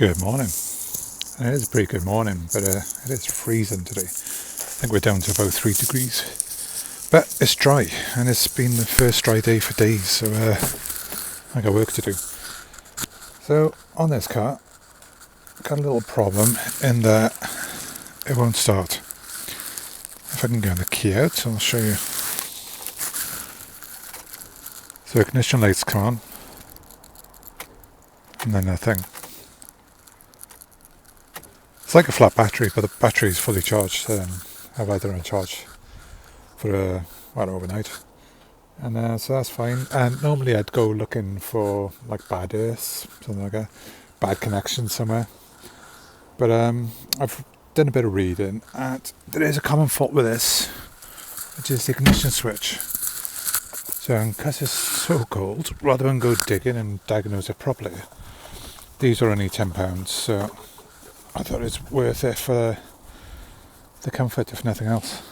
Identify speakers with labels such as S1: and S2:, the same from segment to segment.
S1: Good morning. It is a pretty good morning, but it is freezing today. I think we're down to about 3 degrees. But it's dry, and it's been the first dry day for days, so I got work to do. So on this car, got a little problem in that it won't start. If I can get the key out, I'll show you. So ignition lights come on, and then nothing. It's like a flat battery, but the battery is fully charged. I've had it on charge for overnight, and so that's fine. And normally I'd go looking for like bad earth, something like a bad connection somewhere. But I've done a bit of reading, and there is a common fault with this, which is the ignition switch. So because it's so cold, rather than go digging and diagnose it properly, these are only £10, so I thought it's worth it for the comfort, if nothing else.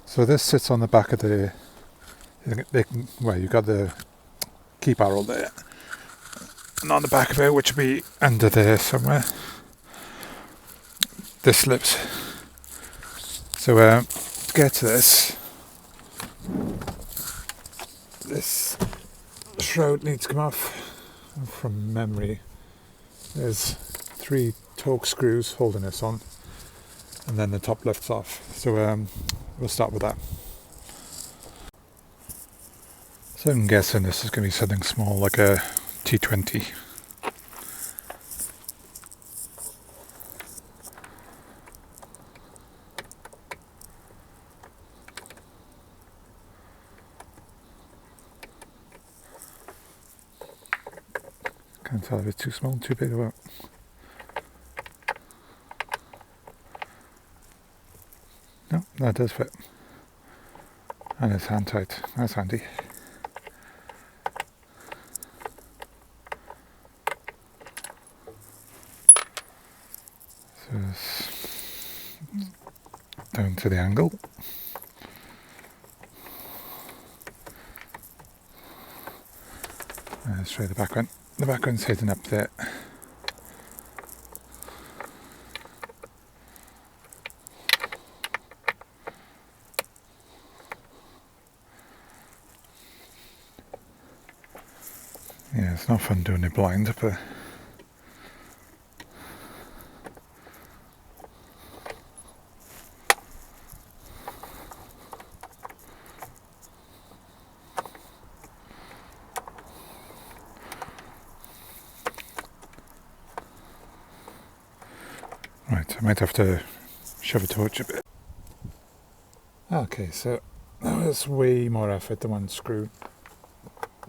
S1: So this sits on the back of you got the key barrel there, and on the back of it, which will be under there somewhere, this slips. So to get to this shroud needs to come off. From memory, there's 3 torque screws holding this on, and then the top lifts off. So we'll start with that. So I'm guessing this is going to be something small, like a T20. Can't tell if it's too small, too big or what. No, that does fit. And it's hand tight. That's handy. So it's down to the angle. Let's try the back one. The back one's hidden up there. Yeah, it's not fun doing it blind, but right, I might have to shove a torch a bit. Okay, so that was way more effort than one screw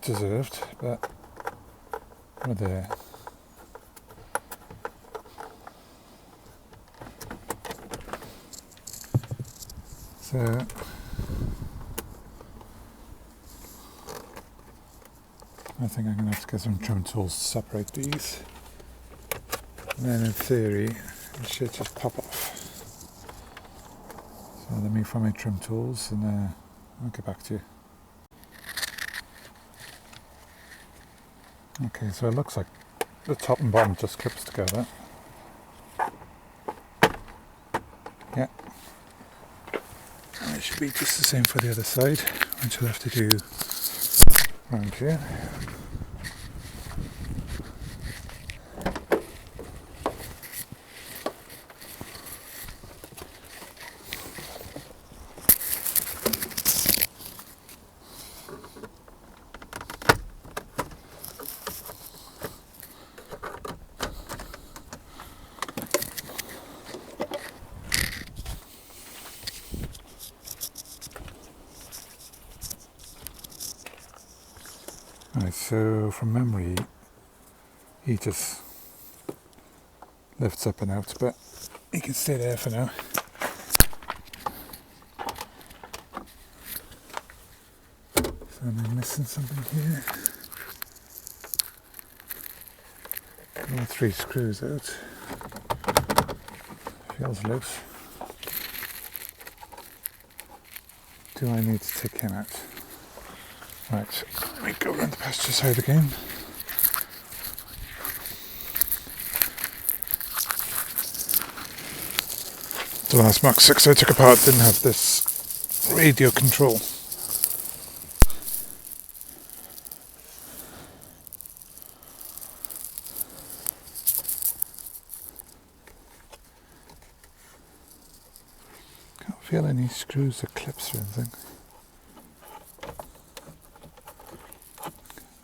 S1: deserved, but we're there. So I think I'm going to have to get some trim tools to separate these, and then in theory it should just pop off. So let me find my trim tools, and I'll get back to you. Okay, so it looks like the top and bottom just clips together. Yeah. And it should be just the same for the other side, which we'll have to do around here. Right, so from memory, he just lifts up and out, but he can stay there for now. So am I missing something here? All 3 screws out. Feels loose. Do I need to take him out? Right, let me go around the passenger side again. The last Mach 6 I took apart didn't have this radio control. Can't feel any screws or clips or anything.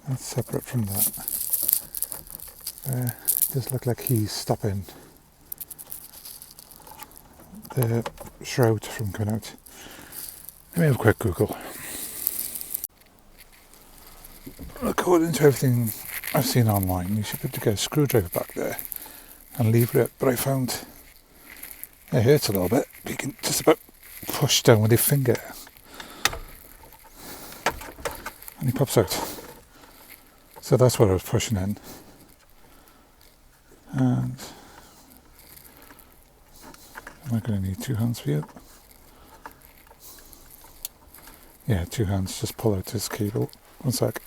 S1: That's separate from that. It does look like he's stopping the shroud from coming out. Let me have a quick Google. According to everything I've seen online, you should be able to get a screwdriver back there and lever it, but I found it hurts a little bit. You can just about push down with your finger and he pops out. So that's what I was pushing in. And am I going to need 2 hands for you? Yeah, 2 hands. Just pull out this cable. 1 sec.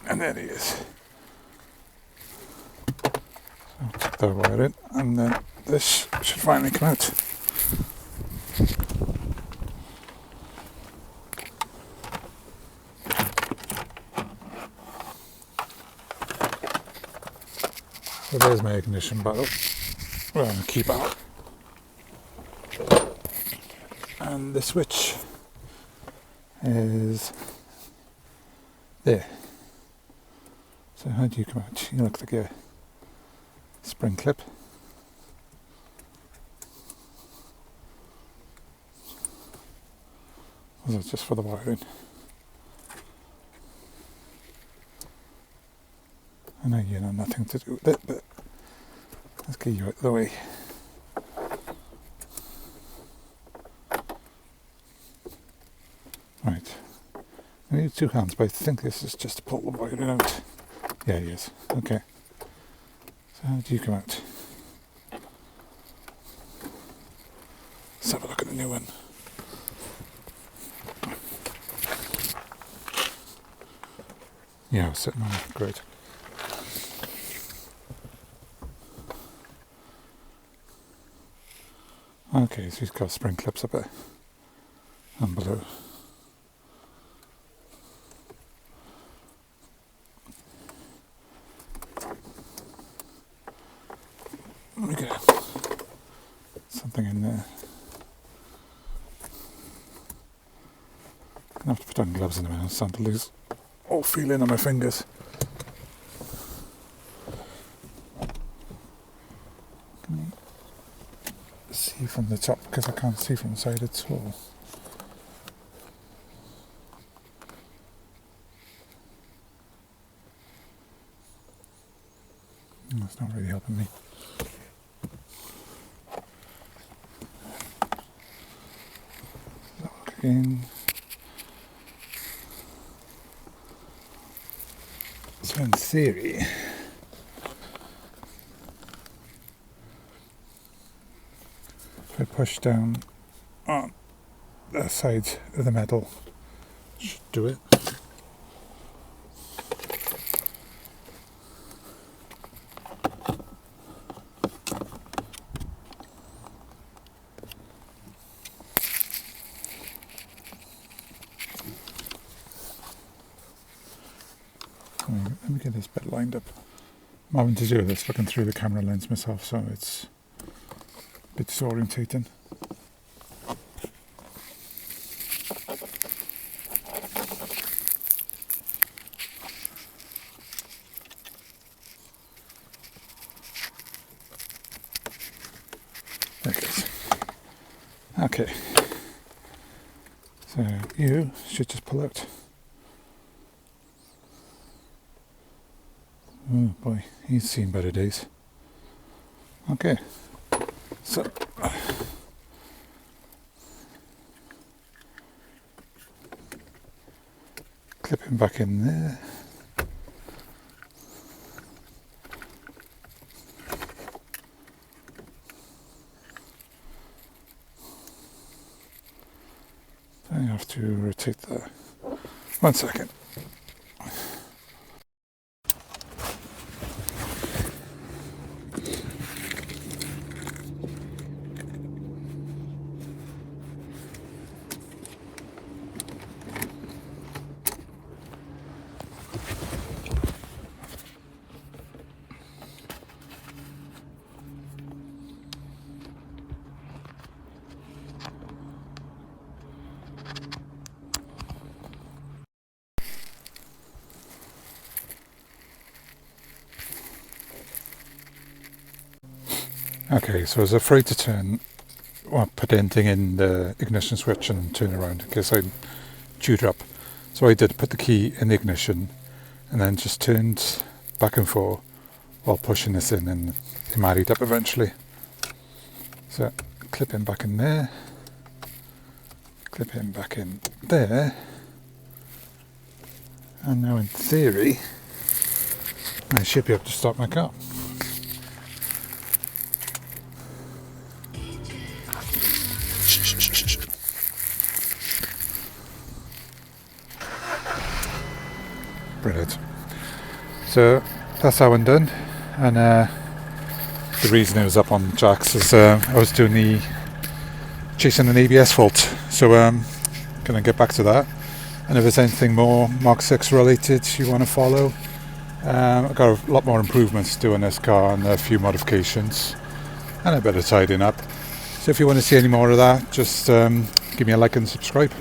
S1: And there he is. I'll take that wire in, and then this should finally come out. So there's my ignition bottle, well, key bottle, and the switch is there. So how do you come out? You look like a spring clip. Was it just for the wiring? I know you know nothing to do with it, but let's get you out of the way. Right. I need 2 hands, but I think this is just to pull the wiring out. Yeah, yes. Okay. So how do you come out? Let's have a look at the new one. Yeah, I was sitting on it. Great. Okay, so he's got spring clips up there and below. Let me get something in there. I'm gonna have to put on gloves in a minute. I'm starting to lose all feeling on my fingers. Can you see from the top? Because I can't see from the side at all. That's not really helping me. Look again. So in theory, if I push down on the side of the metal, should do it. Let me get this bit lined up. I'm having to do this looking through the camera lens myself, so it's a bit disorientating. There it goes. Okay. So you should just pull out. Oh boy, he's seen better days. Okay, so clip him back in there. I have to rotate that. 1 second. Okay, so I was afraid to put anything in the ignition switch and turn around in case I chewed up. So I did put the key in the ignition and then just turned back and forth while pushing this in, and it married up eventually. So clip him back in there, clip him back in there, and now in theory I should be able to start my car. Brilliant. So that's that one done, and the reason it was up on jacks is I was doing chasing an ABS fault, so gonna get back to that. And if there's anything more Mark 6 related you want to follow, I've got a lot more improvements to do in this car and a few modifications and a bit of tidying up. So if you want to see any more of that, just give me a like and subscribe.